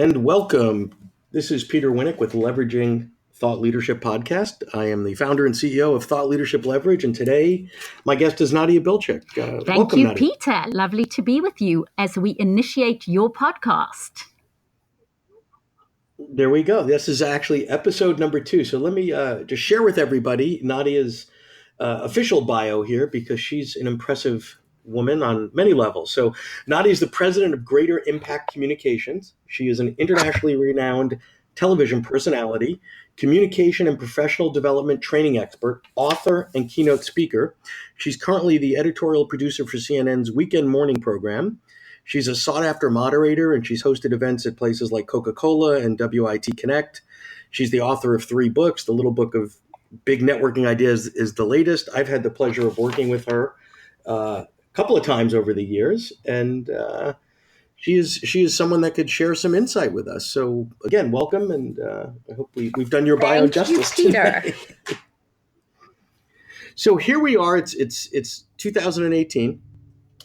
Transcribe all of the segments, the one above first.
And welcome. This is Peter Winick with Leveraging Thought Leadership Podcast. I am the founder and CEO of Thought Leadership Leverage, and today my guest is Nadia Bilchik. Thank Welcome, you, Nadia. Peter. Lovely to be with you as we initiate your podcast. There we go. This is actually episode number 2. So let me just share with everybody Nadia's official bio here because she's an impressive woman on many levels. So Nadia is the president of Greater Impact Communications. She is an internationally renowned television personality, communication and professional development training expert, author, and keynote speaker. She's currently the editorial producer for CNN's Weekend Morning program. She's a sought-after moderator, and she's hosted events at places like Coca-Cola and WIT Connect. She's the author of 3 books. The Little Book of Big Networking Ideas is the latest. I've had the pleasure of working with her a couple of times over the years, and she is someone that could share some insight with us. So again, welcome, and I hope we've done your bio justice today. So here we are. It's 2018.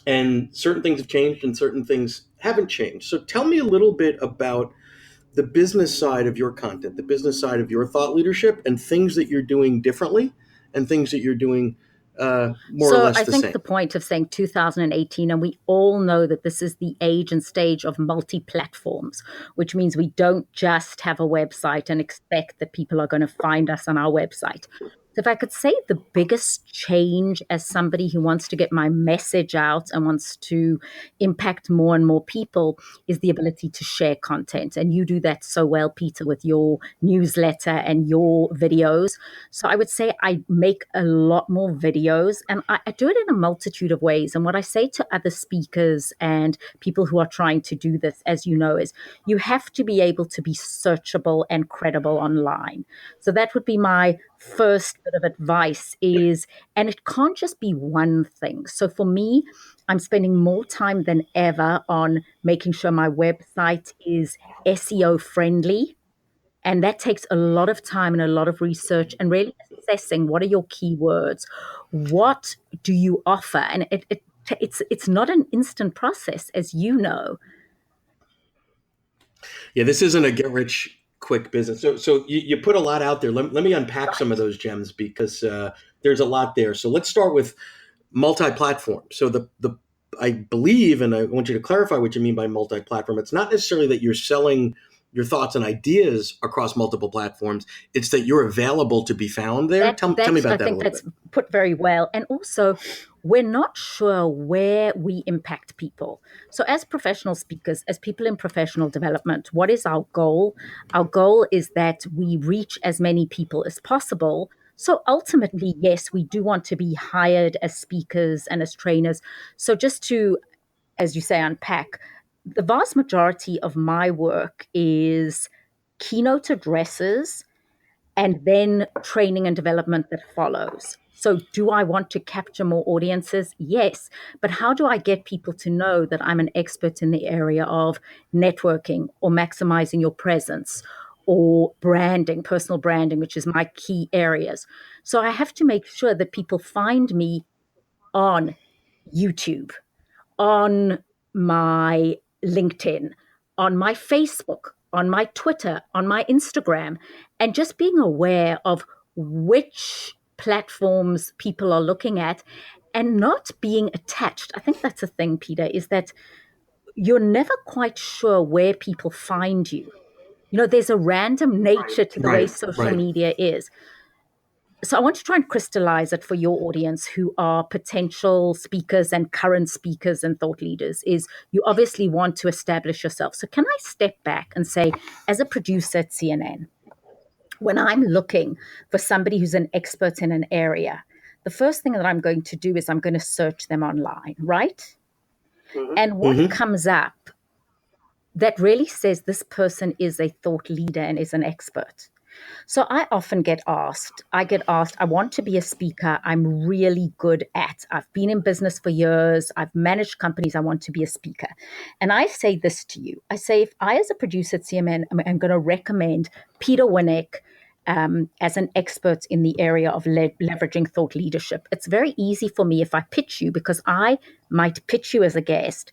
And certain things have changed and certain things haven't changed. So tell me a little bit about the business side of your content, the business side of your thought leadership, and things that you're doing differently and things that you're doing more or less the same. So I think the point of saying 2018, and we all know that this is the age and stage of multi-platforms, which means we don't just have a website and expect that people are going to find us on our website. So if I could say the biggest change as somebody who wants to get my message out and wants to impact more and more people is the ability to share content. And you do that so well, Peter, with your newsletter and your videos. So I would say I make a lot more videos, and I do it in a multitude of ways. And what I say to other speakers and people who are trying to do this, as you know, is you have to be able to be searchable and credible online. So that would be my first bit of advice is, and it can't just be one thing. So for me, I'm spending more time than ever on making sure my website is SEO friendly. And that takes a lot of time and a lot of research and really assessing what are your keywords, what do you offer, and it's not an instant process, as you know. Yeah, this isn't a get rich quick business. So you put a lot out there. Let me unpack some of those gems because there's a lot there. So let's start with multi-platform. So the I believe, and I want you to clarify what you mean by multi-platform. It's not necessarily that you're selling your thoughts and ideas across multiple platforms. It's that you're available to be found there. Tell me about that a little bit. I think that's put very well. And also, we're not sure where we impact people. So as professional speakers, as people in professional development, what is our goal? Our goal is that we reach as many people as possible. So ultimately, yes, we do want to be hired as speakers and as trainers. So just to, as you say, unpack, the vast majority of my work is keynote addresses and then training and development that follows. So do I want to capture more audiences? Yes. But how do I get people to know that I'm an expert in the area of networking or maximizing your presence or branding, personal branding, which is my key areas? So I have to make sure that people find me on YouTube, on my LinkedIn, on my Facebook, on my Twitter, on my Instagram, and just being aware of which platforms people are looking at and not being attached. I think that's a thing, Peter, is that you're never quite sure where people find you. You know, there's a random nature to the way social media is. So I want to try and crystallize it for your audience who are potential speakers and current speakers and thought leaders is you obviously want to establish yourself. So can I step back and say, as a producer at CNN, when I'm looking for somebody who's an expert in an area, the first thing that I'm going to do is I'm going to search them online, right? Mm-hmm. And what comes up that really says this person is a thought leader and is an expert. So I often get asked, I want to be a speaker. I'm really good at, I've been in business for years. I've managed companies. I want to be a speaker. And I say this to you. I say, if I, as a producer at CNN, am going to recommend Peter Winick as an expert in the area of leveraging thought leadership, it's very easy for me if I pitch you because I might pitch you as a guest.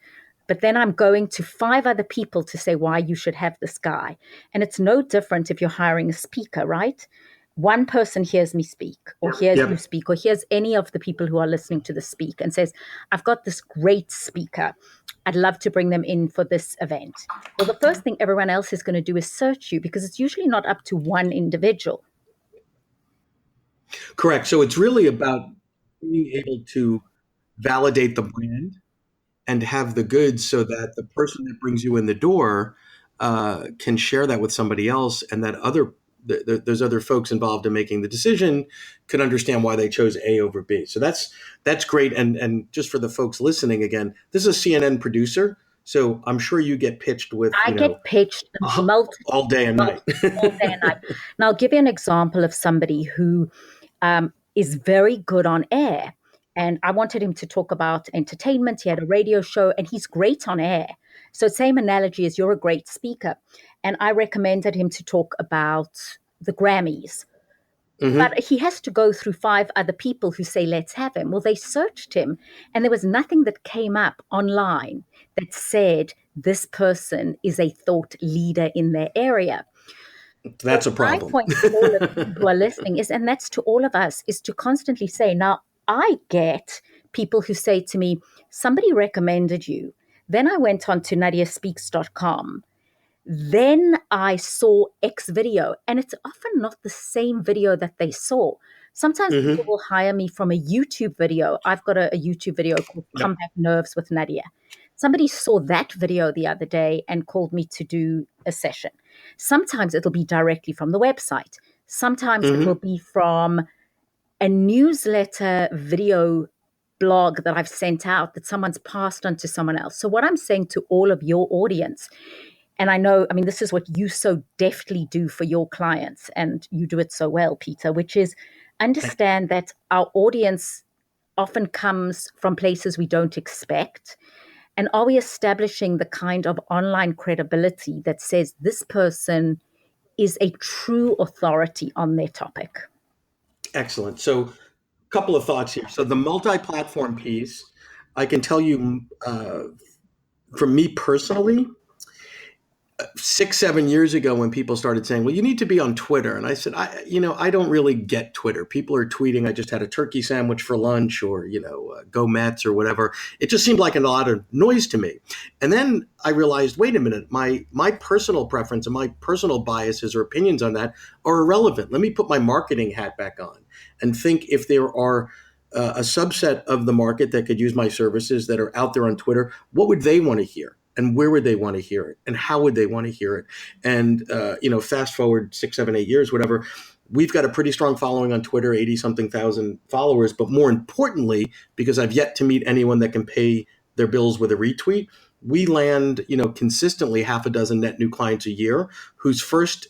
but then I'm going to 5 other people to say why you should have this guy. And it's no different if you're hiring a speaker, right? One person hears me speak, or hears you Yep. speak, or hears any of the people who are listening to the speak and says, I've got this great speaker. I'd love to bring them in for this event. Well, the first thing everyone else is going to do is search you, because it's usually not up to one individual. Correct. So it's really about being able to validate the brand and have the goods so that the person that brings you in the door can share that with somebody else, and that there's other folks involved in making the decision can understand why they chose A over B. So that's great. And just for the folks listening, again, this is a CNN producer, so I'm sure you get pitched with I get pitched all day and night. multiple all day and night. And I'll give you an example of somebody who is very good on air. And I wanted him to talk about entertainment. He had a radio show and he's great on air. So, same analogy as you're a great speaker. And I recommended him to talk about the Grammys. Hmm. But he has to go through 5 other people who say, let's have him. Well, they searched him and there was nothing that came up online that said this person is a thought leader in their area. So That's a my problem. point to all of you who are listening is, and that's to all of us, is to constantly say, now I get people who say to me, somebody recommended you. Then I went on to nadiaspeaks.com. Then I saw X video, and it's often not the same video that they saw. Sometimes people Hmm. will hire me from a YouTube video. I've got a YouTube video called Yep. Comeback Nerves with Nadia. Somebody saw that video the other day and called me to do a session. Sometimes it'll be directly from the website. Sometimes it will Hmm. be from a newsletter video blog that I've sent out that someone's passed on to someone else. So, what I'm saying to all of your audience, and I know, I mean, this is what you so deftly do for your clients, and you do it so well, Peter, which is understand that our audience often comes from places we don't expect. And are we establishing the kind of online credibility that says this person is a true authority on their topic? Excellent. So, a couple of thoughts here. So, the multi-platform piece, I can tell you, from me personally, 6, 7 years ago when people started saying, well, you need to be on Twitter. And I said, I don't really get Twitter. People are tweeting, I just had a turkey sandwich for lunch, or, go Mets or whatever. It just seemed like a lot of noise to me. And then I realized, wait a minute, my personal preference and my personal biases or opinions on that are irrelevant. Let me put my marketing hat back on and think if there are a subset of the market that could use my services that are out there on Twitter, what would they want to hear? And where would they want to hear it? And how would they want to hear it? And, fast forward 6, 7, 8 years, whatever, we've got a pretty strong following on Twitter, 80 something thousand followers. But more importantly, because I've yet to meet anyone that can pay their bills with a retweet, we land, consistently half a dozen net new clients a year whose first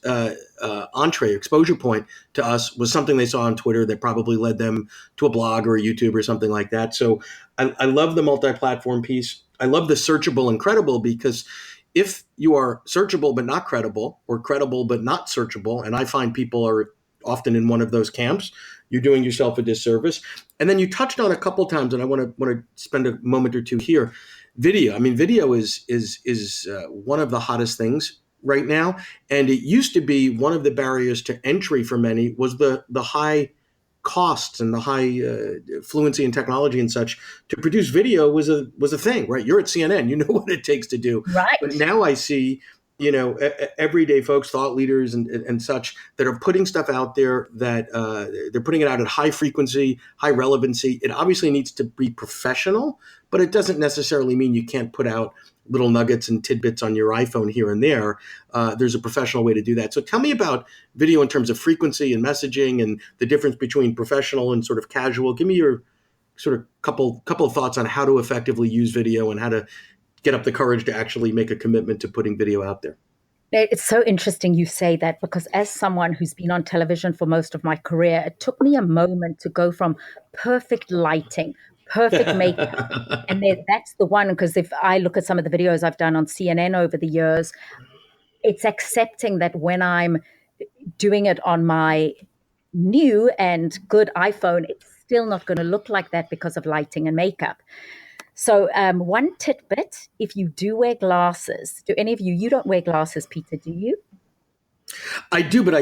entree exposure point to us was something they saw on Twitter that probably led them to a blog or a YouTube or something like that. So I love the multi-platform piece. I love the searchable and credible, because if you are searchable but not credible, or credible but not searchable, and I find people are often in one of those camps, you're doing yourself a disservice. And then you touched on a couple times, and I want to spend a moment or two here. Video. I mean, video is one of the hottest things right now, and it used to be one of the barriers to entry for many was the high costs and the high fluency in technology and such. To produce video was a thing, right? You're at CNN, you know what it takes to do. But Right. now I see, everyday folks, thought leaders, and such, that are putting stuff out there that they're putting it out at high frequency, high relevancy. It obviously needs to be professional, but it doesn't necessarily mean you can't put out little nuggets and tidbits on your iPhone here and there. There's a professional way to do that. So tell me about video in terms of frequency and messaging, and the difference between professional and sort of casual. Give me your sort of couple of thoughts on how to effectively use video and how to get up the courage to actually make a commitment to putting video out there. It's so interesting you say that, because as someone who's been on television for most of my career, it took me a moment to go from perfect lighting, perfect makeup. And that's the one, because if I look at some of the videos I've done on CNN over the years, it's accepting that when I'm doing it on my new and good iPhone, it's still not going to look like that because of lighting and makeup. So, one tidbit, if you do wear glasses, do any of you don't wear glasses, Peter, do you? I do, but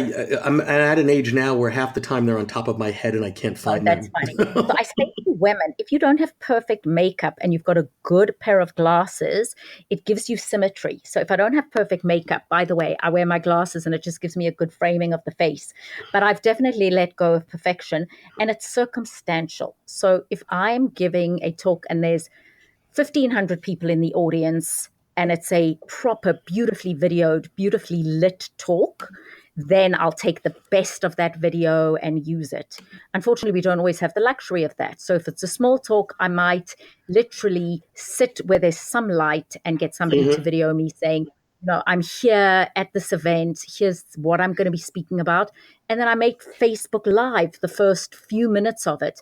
I'm at an age now where half the time they're on top of my head and I can't Oh, find that's them. funny. So I say to women, if you don't have perfect makeup and you've got a good pair of glasses, it gives you symmetry. So if I don't have perfect makeup, by the way, I wear my glasses and it just gives me a good framing of the face. But I've definitely let go of perfection and it's circumstantial. So if I'm giving a talk and there's 1,500 people in the audience and it's a proper, beautifully videoed, beautifully lit talk, then I'll take the best of that video and use it. Unfortunately, we don't always have the luxury of that. So if it's a small talk, I might literally sit where there's some light and get somebody to Hmm. video me saying, I'm here at this event. Here's what I'm going to be speaking about. And then I make Facebook Live the first few minutes of it,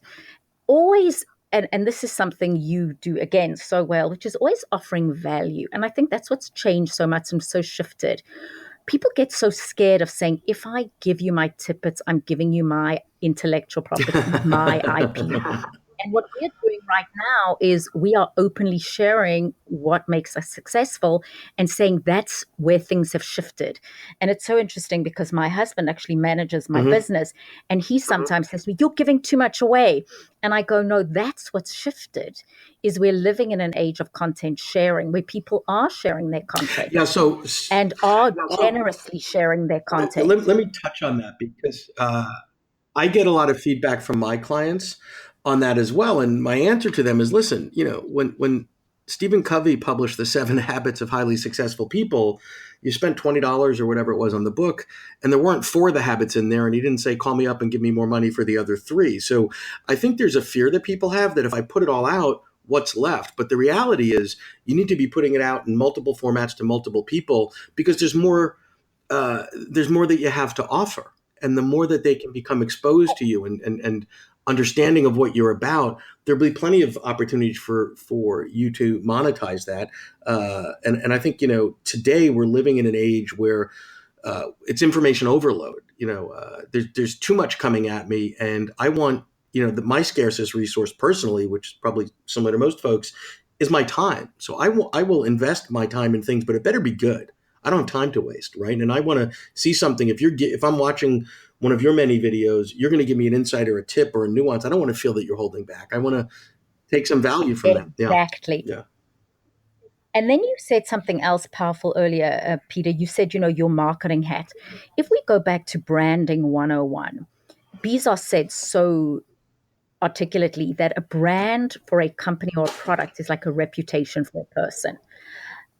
always. And this is something you do again so well, which is always offering value. And I think that's what's changed so much and so shifted. People get so scared of saying, if I give you my tippets, I'm giving you my intellectual property, my IP. And what we're doing right now is we are openly sharing what makes us successful and saying that's where things have shifted. And it's so interesting because my husband actually manages my Hmm. business and he sometimes says to me, you're giving too much away. And I go, no, that's what's shifted is we're living in an age of content sharing where people are sharing their Yeah. content So and are generously sharing their let, content. let me touch on that because I get a lot of feedback from my clients on that as well. And my answer to them is, listen, when Stephen Covey published the 7 Habits of Highly Successful People, you spent $20 or whatever it was on the book, and there weren't 4 of the habits in there, and he didn't say, call me up and give me more money for the other 3. So I think there's a fear that people have that if I put it all out, what's left? But the reality is you need to be putting it out in multiple formats to multiple people because there's more that you have to offer. And the more that they can become exposed to you and understanding of what you're about, there'll be plenty of opportunities for you to monetize that. And I think, today we're living in an age where it's information overload. There's too much coming at me, and I want, my scarcest resource personally, which is probably similar to most folks, is my time. So I will invest my time in things, but it better be good. I don't have time to waste, right? And I want to see something. If I'm watching one of your many videos, you're going to give me an insight or a tip or a nuance. I don't want to feel that you're holding back. I want to take some value from them. Yeah, Exactly. yeah. And then you said something else powerful earlier, Peter. You said, your marketing hat. If we go back to branding 101, Bezos said so articulately that a brand for a company or a product is like a reputation for a person.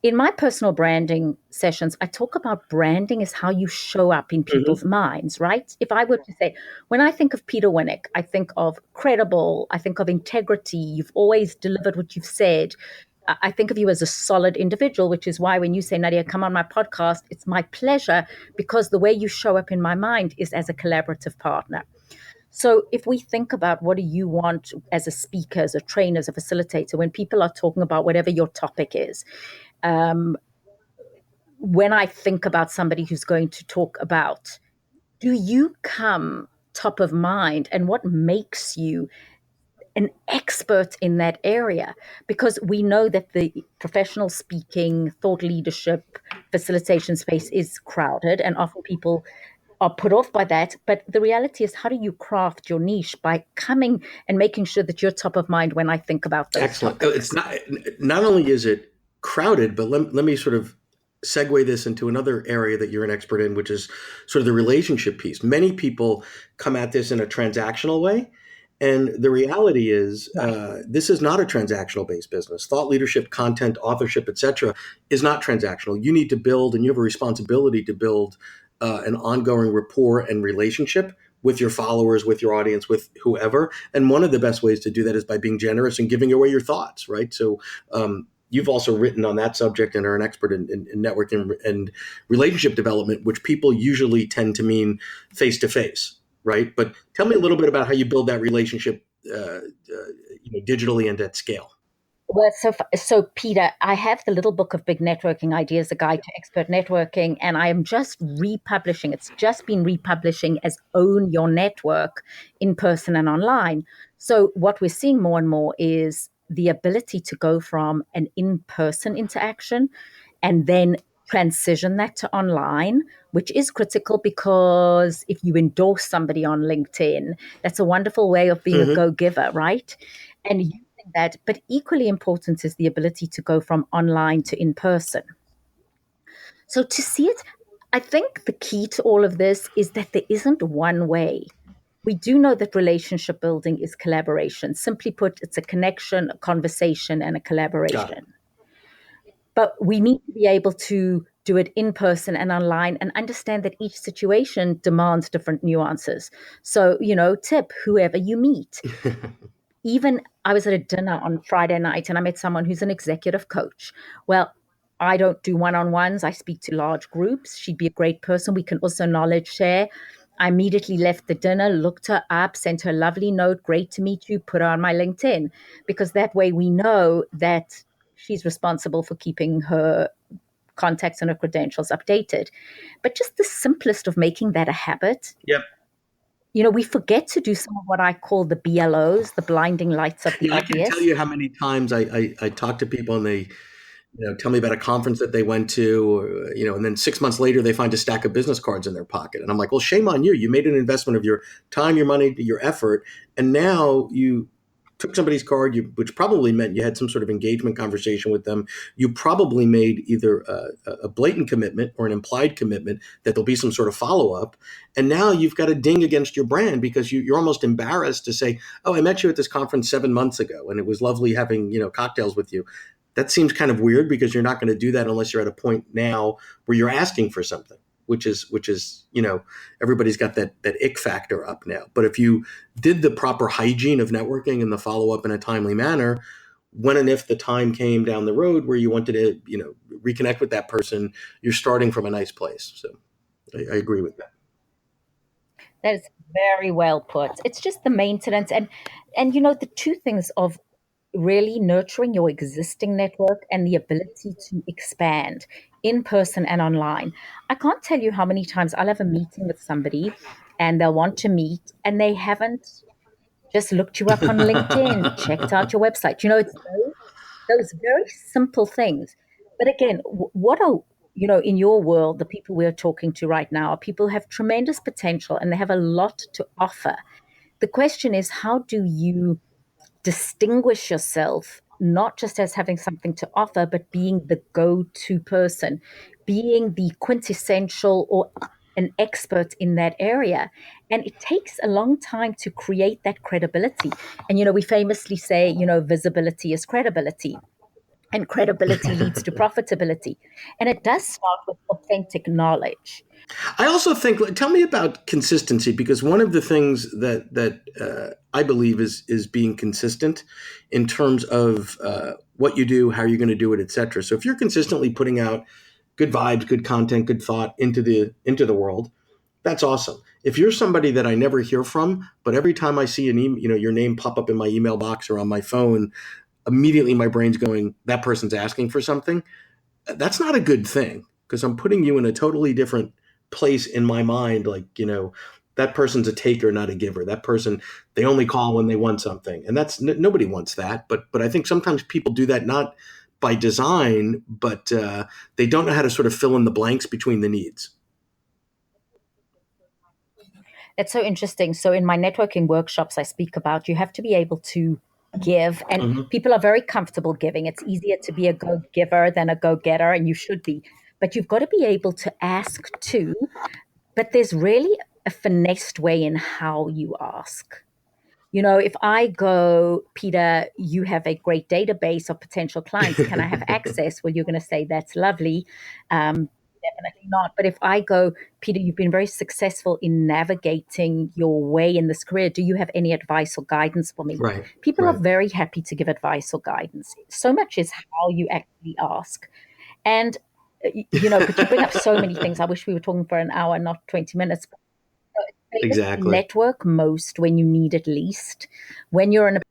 In my personal branding sessions, I talk about branding as how you show up in people's Hmm. minds, right? If I were to say, when I think of Peter Winick, I think of credible, I think of integrity, you've always delivered what you've said. I think of you as a solid individual, which is why when you say, Nadia, come on my podcast, it's my pleasure because the way you show up in my mind is as a collaborative partner. So if we think about what do you want as a speaker, as a trainer, as a facilitator, when people are talking about whatever your topic is, um, when I think about somebody who's going to talk about, do you come top of mind and what makes you an expert in that area? Because we know that the professional speaking, thought leadership, facilitation space is crowded and often people are put off by that. But the reality is, how do you craft your niche by coming and making sure that you're top of mind when I think about those Excellent. It's topics? not only is it crowded, but let me sort of segue this into another area that you're an expert in, which is sort of the relationship piece. Many people come at this in a transactional way. And the reality is, Right. this is not a transactional based business. Thought leadership, content, authorship, etc., is not transactional. You need to build, and you have a responsibility to build an ongoing rapport and relationship with your followers, with your audience, with whoever. And one of the best ways to do that is by being generous and giving away your thoughts, right? So, you've also written on that subject and are an expert in networking and relationship development, which people usually tend to mean face to face, right? But tell me a little bit about how you build that relationship, digitally and at scale. Well, so Peter, I have the little book of big networking ideas, a guide to expert networking, and I am just republishing. It's just been republishing as Own Your Network in person and online. So what we're seeing more and more is the ability to go from an in-person interaction and then transition that to online, which is critical because if you endorse somebody on LinkedIn, that's a wonderful way of being a Hmm. go-giver, right? And using that, but equally important is the ability to go from online to in person. So to see it, I think the key to all of this is that there isn't one way. We do know that relationship building is collaboration. Simply put, it's a connection, a conversation, and a Got it. collaboration. But we need to be able to do it in person and online and understand that each situation demands different nuances. So, tip whoever you meet. Even I was at a dinner on Friday night and I met someone who's an executive coach. Well, I don't do one on ones, I speak to large groups. She'd be a great person. We can also knowledge share. I immediately left the dinner, looked her up, sent her a lovely note. Great to meet you. Put her on my LinkedIn because that way we know that she's responsible for keeping her contacts and her credentials updated. But just the simplest of making that a habit. Yep. We forget to do some of what I call the BLOs, the blinding lights of the Yeah, I can't tell obvious. you how many times I talk to people and they tell me about a conference that they went to, or, and then 6 months later they find a stack of business cards in their pocket, and I'm like, well, shame on you. You made an investment of your time, your money, your effort, and now you took somebody's card, which probably meant you had some sort of engagement conversation with them. You probably made either a blatant commitment or an implied commitment that there'll be some sort of follow up, and now you've got a ding against your brand because you're almost embarrassed to say, "Oh, I met you at this conference 7 months ago, and it was lovely having cocktails with you." That seems kind of weird because you're not going to do that unless you're at a point now where you're asking for something, which is everybody's got that ick factor up now. But if you did the proper hygiene of networking and the follow up in a timely manner, when and if the time came down the road where you wanted to reconnect with that person, you're starting from a nice place. So I agree with that. That is very well put. It's just the maintenance and the two things of really nurturing your existing network and the ability to expand in person and online. I can't tell you how many times I'll have a meeting with somebody and they'll want to meet and they haven't just looked you up on LinkedIn, checked out your website. It's those very simple things. But again, what are in your world, the people we're talking to right now are people who have tremendous potential and they have a lot to offer. The question is, how do you distinguish yourself, not just as having something to offer, but being the go to person, being the quintessential or an expert in that area. And it takes a long time to create that credibility. And, we famously say, visibility is credibility. And credibility leads to profitability. And it does start with authentic knowledge. I also think. Tell me about consistency, because one of the things that I believe is being consistent in terms of what you do, how you're going to do it, etc. So if you're consistently putting out good vibes, good content, good thought into the world, that's awesome. If you're somebody that I never hear from, but every time I see your name pop up in my email box or on my phone, immediately my brain's going, that person's asking for something. That's not a good thing, because I'm putting you in a totally different place in my mind. Like, that person's a taker, not a giver. That person, they only call when they want something. And nobody wants that. But I think sometimes people do that not by design, but they don't know how to sort of fill in the blanks between the needs. It's so interesting. So in my networking workshops, I speak about you have to be able to give, and Hmm. people are very comfortable giving. It's easier to be a go giver than a go getter, and you should be. But you've got to be able to ask too. But there's really a finessed way in how you ask. If I go, Peter, you have a great database of potential clients. Can I have access? Well, you're going to say, that's lovely. Definitely not. But if I go, Peter, you've been very successful in navigating your way in this career. Do you have any advice or guidance for me? Right, People are right. very happy to give advice or guidance. So much is how you actually ask. And, but you bring up so many things. I wish we were talking for an hour, not 20 minutes. Famous Exactly. network most when you need it least, when you're in a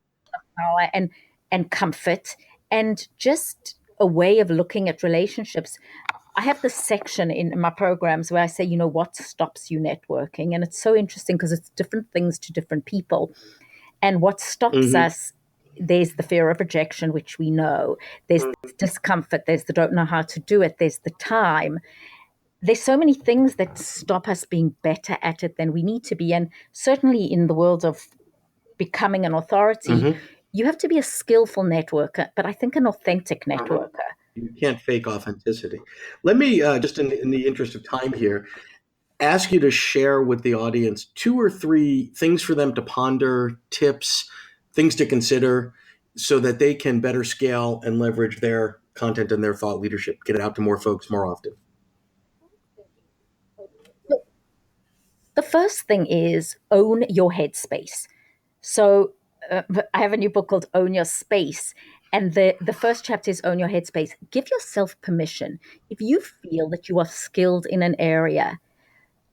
power and comfort and just a way of looking at relationships. I have this section in my programs where I say, what stops you networking? And it's so interesting because it's different things to different people. And what stops Hmm. us there's the fear of rejection, which we know. There's discomfort. There's the don't know how to do it. There's the time. There's so many things that stop us being better at it than we need to be. And certainly in the world of becoming an authority, Mm-hmm. you have to be a skillful networker, but I think an authentic networker. You can't fake authenticity. Let me, just in the interest of time here, ask you to share with the audience 2 or 3 things for them to ponder, tips, things to consider, so that they can better scale and leverage their content and their thought leadership, get it out to more folks more often. The first thing is own your headspace. So I have a new book called Own Your Space. And the first chapter is Own Your Headspace. Give yourself permission. If you feel that you are skilled in an area,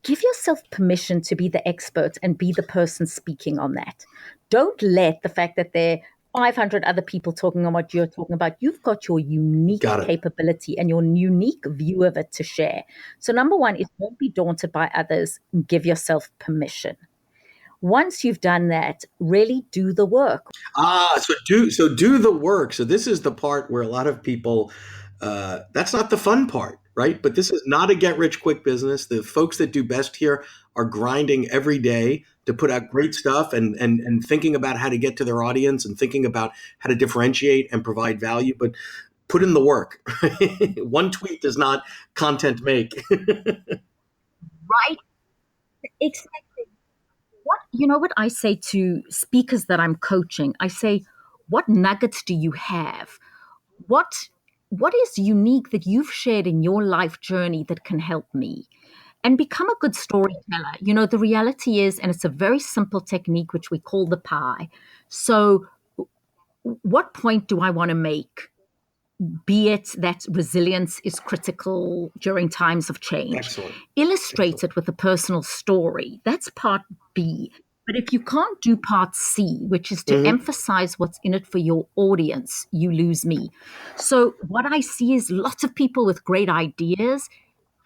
give yourself permission to be the expert and be the person speaking on that. Don't let the fact that there are 500 other people talking on what you're talking about. You've got your unique Got it. capability and your unique view of it to share. So number one is don't be daunted by others. Give yourself permission. Once you've done that, really do the work. So do the work. So this is the part where a lot of people, that's not the fun part, right? But this is not a get rich quick business. The folks that do best here are grinding every day to put out great stuff and thinking about how to get to their audience and thinking about how to differentiate and provide value. But put in the work. One tweet does not content make. Right? Exactly. What I say to speakers that I'm coaching? I say, what nuggets do you have? What is unique that you've shared in your life journey that can help me? And become a good storyteller. The reality is, and it's a very simple technique, which we call the pie. So, what point do I want to make? Be it that resilience is critical during times of change. Excellent. Illustrate it with a personal story. That's part B. But if you can't do part C, which is to emphasize what's in it for your audience, you lose me. So what I see is lots of people with great ideas.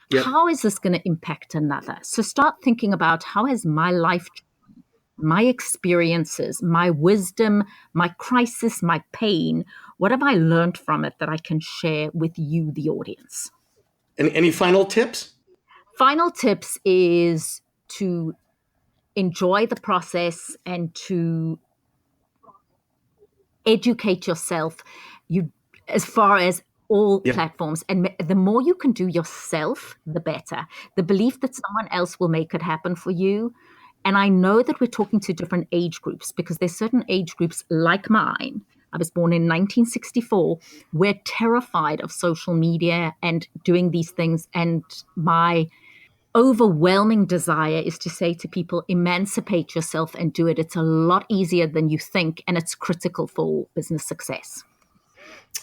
Yep. How is this going to impact another? So start thinking about how has my life, my experiences, my wisdom, my crisis, my pain, what have I learned from it that I can share with you, the audience? Any final tips? Final tips is to enjoy the process and to educate yourself as far as all platforms. And the more you can do yourself, the better. The belief that someone else will make it happen for you. And I know that we're talking to different age groups because there's certain age groups like mine. I was born in 1964. We're terrified of social media and doing these things. And my overwhelming desire is to say to people, emancipate yourself and do it. It's a lot easier than you think, and it's critical for business success.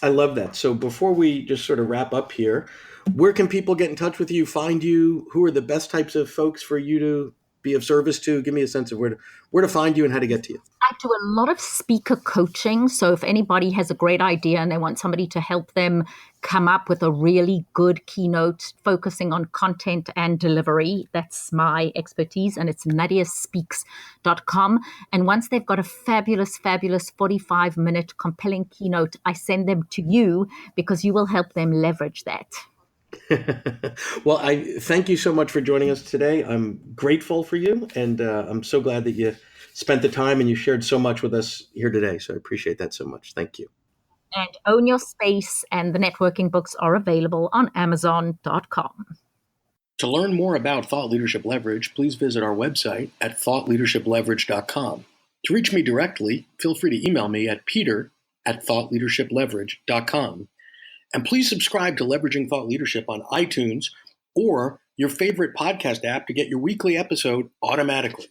I love that. So before we just sort of wrap up here, where can people get in touch with you, find you? Who are the best types of folks for you to be of service to? Give me a sense of where to find you and how to get to you. I do a lot of speaker coaching. So if anybody has a great idea and they want somebody to help them come up with a really good keynote focusing on content and delivery, that's my expertise. And it's nadiaspeaks.com. And once they've got a fabulous 45-minute compelling keynote, I send them to you because you will help them leverage that. Well, I thank you so much for joining us today. I'm grateful for you, and I'm so glad that you spent the time and you shared so much with us here today. So I appreciate that so much. Thank you. And Own Your Space and the networking books are available on Amazon.com. To learn more about Thought Leadership Leverage, please visit our website at thoughtleadershipleverage.com. To reach me directly, feel free to email me at peter@thoughtleadershipleverage.com. And please subscribe to Leveraging Thought Leadership on iTunes or your favorite podcast app to get your weekly episode automatically.